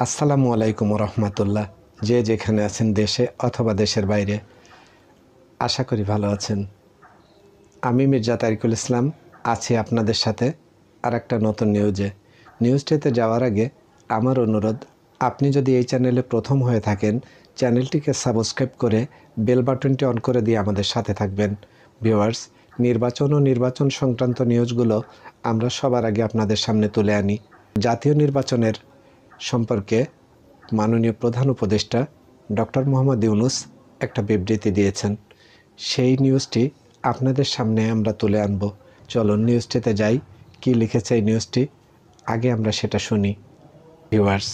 আসসালামু আলাইকুম রহমতুল্লাহ। যে যেখানে আছেন দেশে অথবা দেশের বাইরে, আশা করি ভালো আছেন। আমি মির্জা তারিকুল ইসলাম আছি আপনাদের সাথে আর একটা নতুন নিউজটিতে যাওয়ার আগে আমার অনুরোধ, আপনি যদি এই চ্যানেলে প্রথম হয়ে থাকেন, চ্যানেলটিকে সাবস্ক্রাইব করে বেল বাটনটি অন করে দিয়ে আমাদের সাথে থাকবেন। ভিউয়ার্স, নির্বাচন ও নির্বাচন সংক্রান্ত নিউজগুলো আমরা সবার আগে আপনাদের সামনে তুলে আনি। জাতীয় নির্বাচনের সম্পর্কে মাননীয় প্রধান উপদেষ্টা ডক্টর মোহাম্মদ ইউনূস একটা বিবৃতি দিয়েছেন। সেই নিউজটি আপনাদের সামনে আমরা তুলে আনব। চলুন নিউজটিতে যাই। কি লিখেছে এই নিউজটি, আগে আমরা সেটা শুনি। ভিউয়ার্স,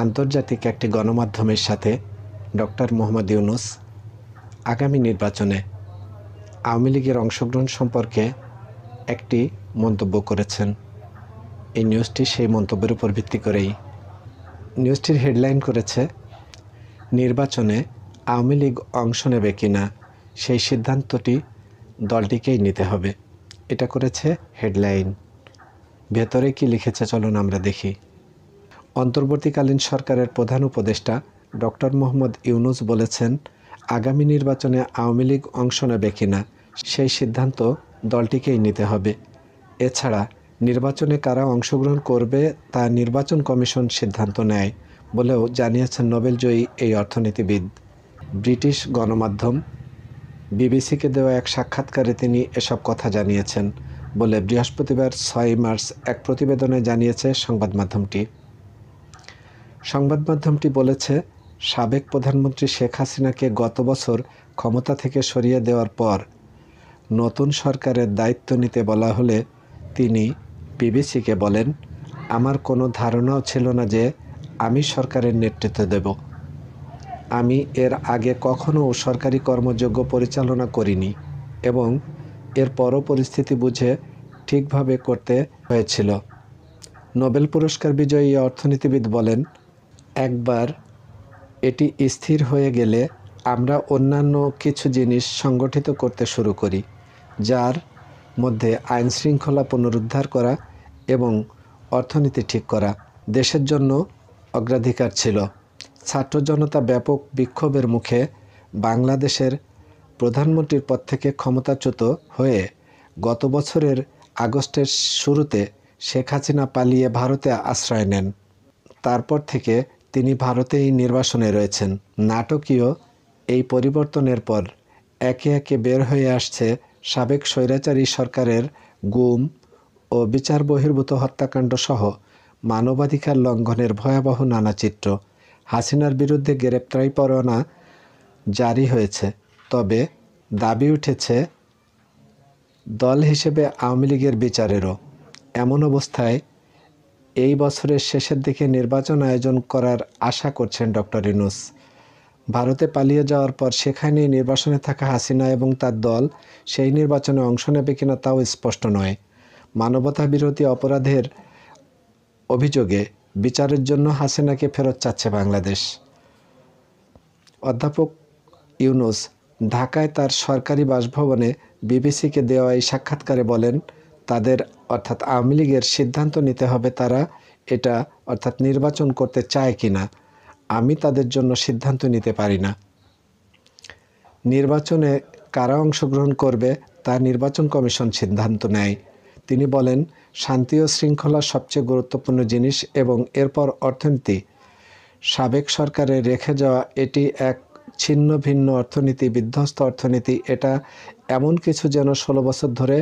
আন্তর্জাতিক একটি গণমাধ্যমের সাথে ডক্টর মোহাম্মদ ইউনূস আগামী নির্বাচনে আওয়ামী লীগের অংশগ্রহণ সম্পর্কে একটি মন্তব্য করেছেন। এই নিউজটি সেই মন্তব্যের উপর ভিত্তি করেই। নিউজটির হেডলাইন করেছে, নির্বাচনে আওয়ামী লীগ অংশ নেবে কিনা সেই সিদ্ধান্তটি দলটিকেই নিতে হবে। এটা করেছে হেডলাইন। ভেতরে কি লিখেছে চলুন আমরা দেখি। অন্তর্বর্তীকালীন সরকারের প্রধান উপদেষ্টা ডক্টর মোহাম্মদ ইউনূস বলেছেন, আগামী নির্বাচনে আওয়ামী লীগ অংশ নেবে কিনা সেই সিদ্ধান্ত দলটিকেই নিতে হবে। এছাড়া নির্বাচনে কারা অংশগ্রহণ করবে তা নির্বাচন কমিশন সিদ্ধান্ত নেয় বলেও জানিয়েছেন নোবেলজয়ী এই অর্থনীতিবিদ। ব্রিটিশ গণমাধ্যম বিবিসিকে দেওয়া এক সাক্ষাৎকারে তিনি এসব কথা জানিয়েছেন বলে বৃহস্পতিবার 6 মার্চ এক প্রতিবেদনে জানিয়েছে সংবাদমাধ্যমটি বলেছে, সাবেক প্রধানমন্ত্রী শেখ হাসিনাকে গত বছর ক্ষমতা থেকে সরিয়ে দেওয়ার পর নতুন সরকারের দায়িত্ব নিতে বলা হলে তিনি বিবিসিকে বলেন, আমার কোনো ধারণাও ছিল না যে আমি সরকারের নেতৃত্ব দেব। আমি এর আগে কখনো সরকারি কর্মযজ্ঞ পরিচালনা করিনি এবং এরপরও পরিস্থিতি বুঝে ঠিকভাবে করতে হয়েছিল। নোবেল পুরস্কার বিজয়ী অর্থনীতিবিদ বলেন, একবার এটি স্থির হয়ে গেলে আমরা অন্যান্য কিছু জিনিস সংগঠিত করতে শুরু করি, যার মধ্যে আইন শৃঙ্খলা পুনরুদ্ধার করা এবং অর্থনীতি ঠিক করা দেশের জন্য অগ্রাধিকার ছিল। ছাত্র জনতা ব্যাপক বিক্ষোভের মুখে বাংলাদেশের প্রধানমন্ত্রীর পদ থেকে ক্ষমতাচ্যুত হয়ে গত বছরের আগস্টের শুরুতে শেখ হাসিনা পালিয়ে ভারতে আশ্রয় নেন। তারপর থেকে তিনি ভারতেই নির্বাসনে রয়েছেন। নাটকীয় এই পরিবর্তনের পর একে একে বের হয়ে আসছে সাবেক স্বৈরাচারী সরকারের গুম ও বিচার বহির্ভূত হত্যাকাণ্ড সহ মানবাধিকার লঙ্ঘনের ভয়াবহ নানা চিত্র। হাসিনার বিরুদ্ধে গ্রেপ্তারি পরোয়ানা জারি হয়েছে, তবে দাবি উঠেছে দল হিসেবে আওয়ামী লীগের বিচারেরও। এমন অবস্থায় এই বছরের শেষের দিকে নির্বাচন আয়োজন করার আশা করছেন ডক্টর ইউনূস। ভারতে পালিয়ে যাওয়ার পর সেখানেই নির্বাসনে থাকা হাসিনা এবং তার দল সেই নির্বাচনে অংশ নেবে কিনা তাও স্পষ্ট নয়। মানবতা বিরোধী অপরাধের অভিযোগে বিচারের জন্য হাসিনাকে ফেরত চাচ্ছে বাংলাদেশ। অধ্যাপক ইউনূস ঢাকায় তার সরকারি বাসভবনে বিবিসিকে দেওয়া এই সাক্ষাৎকারে বলেন, তাদের অর্থাৎ আওয়ামী লীগের সিদ্ধান্ত নিতে হবে তারা এটা অর্থাৎ নির্বাচন করতে চায় কিনা। আমি তাদের জন্য সিদ্ধান্ত নিতে পারি না। নির্বাচনে কারা অংশগ্রহণ করবে তা নির্বাচন কমিশন সিদ্ধান্ত নেয়। তিনি বলেন, শান্তি ও শৃঙ্খলা সবচেয়ে গুরুত্বপূর্ণ জিনিস এবং এরপর অর্থনীতি। সাবেক সরকারে রেখে যাওয়া এটি এক ছিন্ন ভিন্ন অর্থনীতি, বিধ্বস্ত অর্থনীতি। এটা এমন কিছু যেন 16 বছর ধরে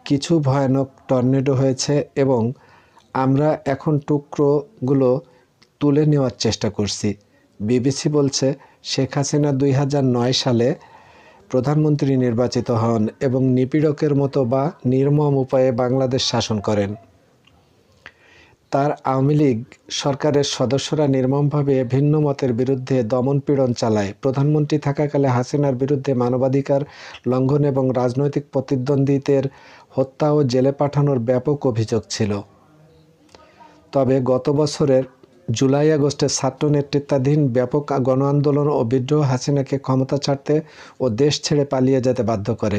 কিছু ভয়ানক টর্নেডো হয়েছে এবং আমরা এখন টুকরোগুলো তুলে নেওয়ার চেষ্টা করছি। বিবিসি বলছে, শেখ হাসিনা 2009 সালে প্রধানমন্ত্রী নির্বাচিত হন এবং নিপীড়কের মতো বা নির্মম উপায়ে বাংলাদেশ শাসন করেন। তার আওয়ামী লীগ সরকারের সদস্যরা নির্মমভাবে ভিন্ন মতের বিরুদ্ধে দমনপীড়ন চালায়। প্রধানমন্ত্রী থাকাকালে হাসিনার বিরুদ্ধে মানবাধিকার লঙ্ঘন এবং রাজনৈতিক প্রতিদ্বন্দ্বীদের হত্যা ও জেলে পাঠানোর ব্যাপক অভিযোগ ছিল। তবে গত বছরের জুলাই আগস্টে ছাত্র নেতৃত্বাধীন ব্যাপক গণ আন্দোলন ও বিদ্রোহ হাসিনাকে ক্ষমতা ছাড়তে ও দেশ ছেড়ে পালিয়ে যেতে বাধ্য করে।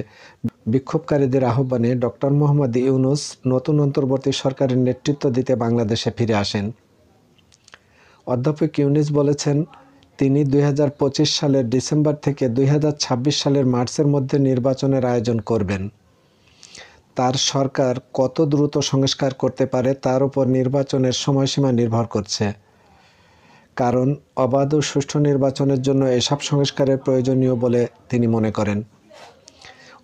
বিক্ষোভকারীদের আহ্বানে ডক্টর মোহাম্মদ ইউনূস নতুন অন্তর্বর্তী সরকারের নেতৃত্ব দিতে বাংলাদেশে ফিরে আসেন। অধ্যাপক ইউনূস বলেছেন, তিনি 2025 সালের ডিসেম্বর থেকে 2026 সালের মার্চের মধ্যে নির্বাচনের আয়োজন করবেন। তার সরকার কত দ্রুত সংস্কার করতে পারে তার উপর নির্বাচনের সময়সীমা নির্ভর করছে। কারণ অবাধ ও সুষ্ঠু নির্বাচনের জন্য এসব সংস্কারের প্রয়োজনীয় বলে তিনি মনে করেন।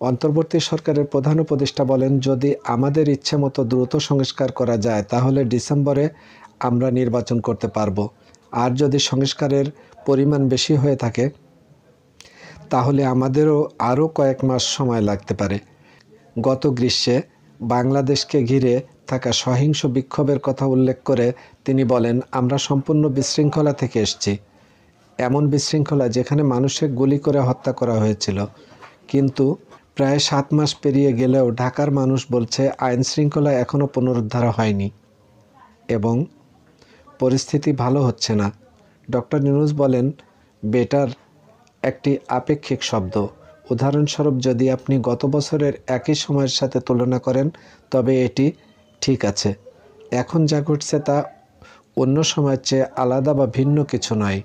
অন্তর্বর্তী সরকারের প্রধান উপদেষ্টা বলেন, যদি আমাদের ইচ্ছে মতো দ্রুত সংস্কার করা যায় তাহলে ডিসেম্বরে আমরা নির্বাচন করতে পারব। আর যদি সংস্কারের পরিমাণ বেশি হয়ে থাকে তাহলে আমাদেরও আরও কয়েক মাস সময় লাগতে পারে। গত গ্রীষ্মে বাংলাদেশকে ঘিরে থাকা সহিংস বিক্ষোভের কথা উল্লেখ করে তিনি বলেন, আমরা সম্পূর্ণ বিশৃঙ্খলা থেকে এসেছি। এমন বিশৃঙ্খলা যেখানে মানুষকে গুলি করে হত্যা করা হয়েছিল। কিন্তু প্রায় 7 মাস পেরিয়ে গেলেও ঢাকার মানুষ বলছে আইন শৃঙ্খলা এখনও পুনরুদ্ধার হয়নি এবং পরিস্থিতি ভালো হচ্ছে না। ডক্টর ইউনূস বলেন, বেটার একটি আপেক্ষিক শব্দ। উদাহরণস্বরূপ যদি আপনি গত বছরের একই সময়ের সাথে তুলনা করেন তবে এটি ঠিক আছে। এখন যা ঘটছে তা অন্য সময়ের চেয়ে আলাদা বা ভিন্ন কিছু নয়।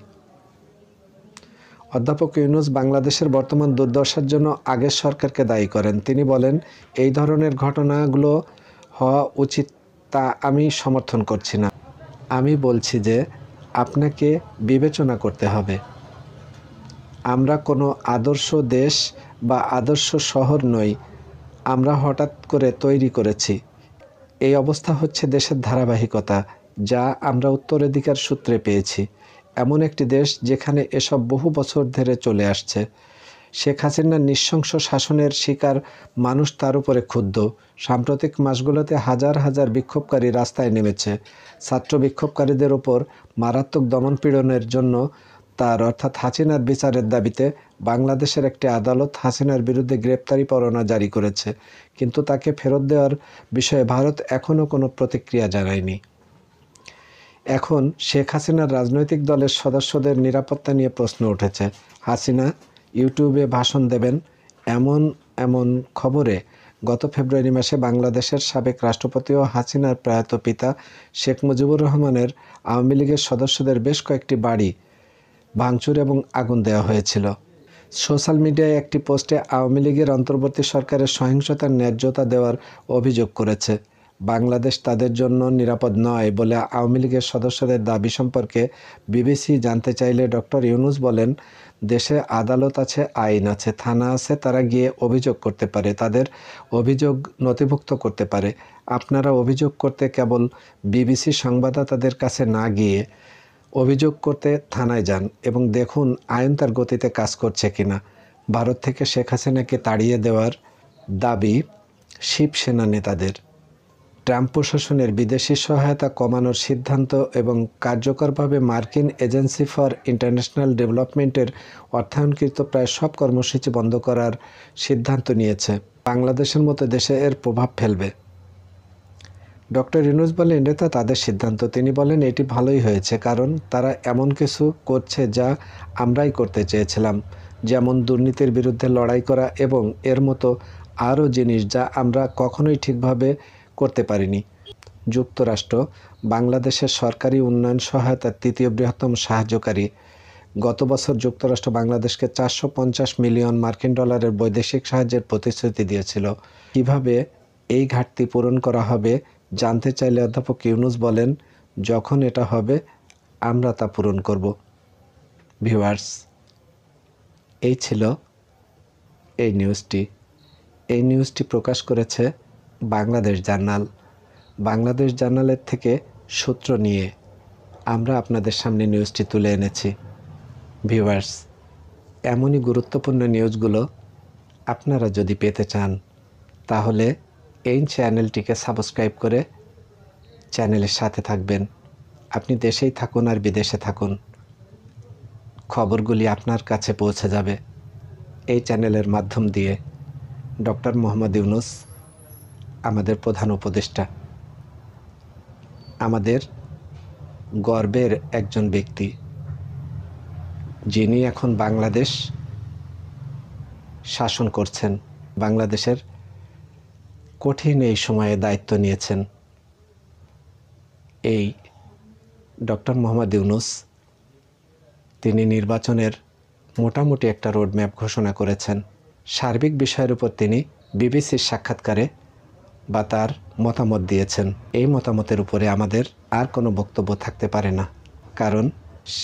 অধ্যাপক ইউনূস বাংলাদেশের বর্তমান দুর্দশার জন্য আগের সরকারকে দায়ী করেন। তিনি বলেন, এই ধরনের ঘটনাগুলো হওয়া উচিত তা আমি সমর্থন করছি না। আমি বলছি যে আপনাকে বিবেচনা করতে হবে। আমরা কোনো আদর্শ দেশ বা আদর্শ শহর নই, আমরা হঠাৎ করে তৈরি করেছি। এই অবস্থা হচ্ছে দেশের ধারাবাহিকতা, যা আমরা উত্তরাধিকার সূত্রে পেয়েছি। এমন একটি দেশ যেখানে এসব বহু বছর ধরে চলে আসছে। শেখ হাসিনার নৃশংস শাসনের শিকার মানুষ তার উপরে ক্ষুব্ধ। সাম্প্রতিক মাসগুলোতে হাজার হাজার বিক্ষোভকারী রাস্তায় নেমেছে। ছাত্র বিক্ষোভকারীদের ওপর মারাত্মক দমনপীড়নের জন্য তার অর্থাৎ হাসিনার বিচারের দাবিতে বাংলাদেশের একটি আদালত হাসিনার বিরুদ্ধে গ্রেপ্তারি পরোয়ানা জারি করেছে, কিন্তু তাকে ফেরত দেওয়ার বিষয়ে ভারত এখনও কোনো প্রতিক্রিয়া জানায়নি। এখন শেখ হাসিনার রাজনৈতিক দলের সদস্যদের নিরাপত্তা নিয়ে প্রশ্ন উঠেছে। হাসিনা ইউটিউবে ভাষণ দেবেন এমন খবরে গত ফেব্রুয়ারি মাসে বাংলাদেশের সাবেক রাষ্ট্রপতি ও হাসিনার প্রয়াত পিতা শেখ মুজিবুর রহমানের আওয়ামী লীগের সদস্যদের বেশ কয়েকটি বাড়ি ভাঙচুর এবং আগুন দেওয়া হয়েছিল। সোশ্যাল মিডিয়ায় একটি পোস্টে আওয়ামী লীগের অন্তর্বর্তী সরকারের সহিংসতার ন্যায্যতা দেওয়ার অভিযোগ করেছে। বাংলাদেশ তাদের জন্য নিরাপদ নয় বলে আওয়ামী লীগের সদস্যদের দাবি সম্পর্কে বিবিসি জানতে চাইলে ডক্টর ইউনূস বলেন, দেশে আদালত আছে, আইন আছে, থানা আছে, তারা গিয়ে অভিযোগ করতে পারে, তাদের অভিযোগ নথিভুক্ত করতে পারে। আপনারা অভিযোগ করতে কেবল বিবিসি সংবাদদাতাদের কাছে না গিয়ে অভিযোগ করতে থানায় যান এবং দেখুন আইন তার গতিতে কাজ করছে কিনা। ভারত থেকে শেখ হাসিনাকে তাড়িয়ে দেওয়ার দাবি শিবসেনা নেতাদের। ট্রাম্প প্রশাসনের বিদেশি সহায়তা কমানোর সিদ্ধান্ত এবং কার্যকরভাবে মার্কিন এজেন্সি ফর ইন্টারন্যাশনাল ডেভেলপমেন্টের অর্থায়নকৃত প্রায় সব কর্মসূচি বন্ধ করার সিদ্ধান্ত নিয়েছে। বাংলাদেশের মতো দেশে এর প্রভাব ফেলবে। ডক্টর ইউনূস বলেন, এটা তাদের সিদ্ধান্ত। তিনি বলেন, এটি ভালোই হয়েছে, কারণ তারা এমন কিছু করছে যা আমরাই করতে চেয়েছিলাম, যেমন দুর্নীতির বিরুদ্ধে লড়াই করা এবং এর মতো আরও জিনিস যা আমরা কখনোই ঠিকভাবে করতে পারিনি। যুক্তরাষ্ট্র বাংলাদেশের সরকারি উন্নয়ন সহায়তার তৃতীয় বৃহত্তম সাহায্যকারী। গত বছর যুক্তরাষ্ট্র বাংলাদেশকে 450 মিলিয়ন মার্কিন ডলারের বৈদেশিক সাহায্যের প্রতিশ্রুতি দিয়েছিল। কিভাবে এই ঘাটতি পূরণ করা হবে জানতে চাইলে অধ্যাপক ইউনূস বলেন, যখন এটা হবে আমরা তা পূরণ করব। ভিউয়ার্স, এই ছিল এই নিউজটি। এই নিউজটি প্রকাশ করেছে বাংলাদেশ জার্নাল। বাংলাদেশ জার্নালের থেকে সূত্র নিয়ে আমরা আপনাদের সামনে নিউজটি তুলে এনেছি। ভিউয়ার্স, এমনই গুরুত্বপূর্ণ নিউজগুলো আপনারা যদি পেতে চান তাহলে এই চ্যানেলটিকে সাবস্ক্রাইব করে চ্যানেলের সাথে থাকবেন। আপনি দেশেই থাকুন আর বিদেশে থাকুন, খবরগুলি আপনার কাছে পৌঁছে যাবে এই চ্যানেলের মাধ্যম দিয়ে। ডক্টর মোহাম্মদ ইউনূস আমাদের প্রধান উপদেষ্টা, আমাদের গর্বের একজন ব্যক্তি, যিনি এখন বাংলাদেশ শাসন করছেন, বাংলাদেশের কঠিন এই সময়ে দায়িত্ব নিয়েছেন। এই ডক্টর মোহাম্মদ ইউনূস, তিনি নির্বাচনের মোটামুটি একটা রোডম্যাপ ঘোষণা করেছেন। সার্বিক বিষয়ের উপর তিনি বিবিসির সাক্ষাৎকারে বা তার মতামত দিয়েছেন। এই মতামতের উপরে আমাদের আর কোনো বক্তব্য থাকতে পারে না, কারণ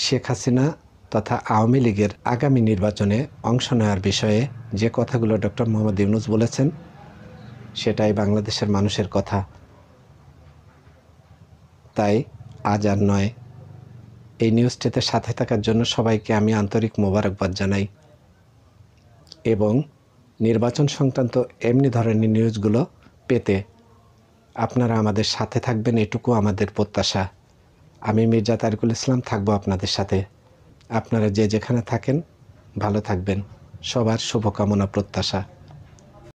শেখ হাসিনা তথা আওয়ামী লীগের আগামী নির্বাচনে অংশ নেওয়ার বিষয়ে যে কথাগুলো ডক্টর মোহাম্মদ ইউনূস বলেছেন, সেটাই বাংলাদেশের মানুষের কথা। তাই আজ আর নয়, এই নিউজটিতে সাথে থাকার জন্য সবাইকে আমি আন্তরিক মোবারকবাদ জানাই এবং নির্বাচন সংক্রান্ত এমনি ধরনের নিউজগুলো পেতে আপনারা আমাদের সাথে থাকবেন, এটুকু আমাদের প্রত্যাশা। আমি মির্জা তারিকুল ইসলাম থাকবো আপনাদের সাথে। আপনারা যে যেখানে থাকেন ভালো থাকবেন, সবার শুভকামনা প্রত্যাশা।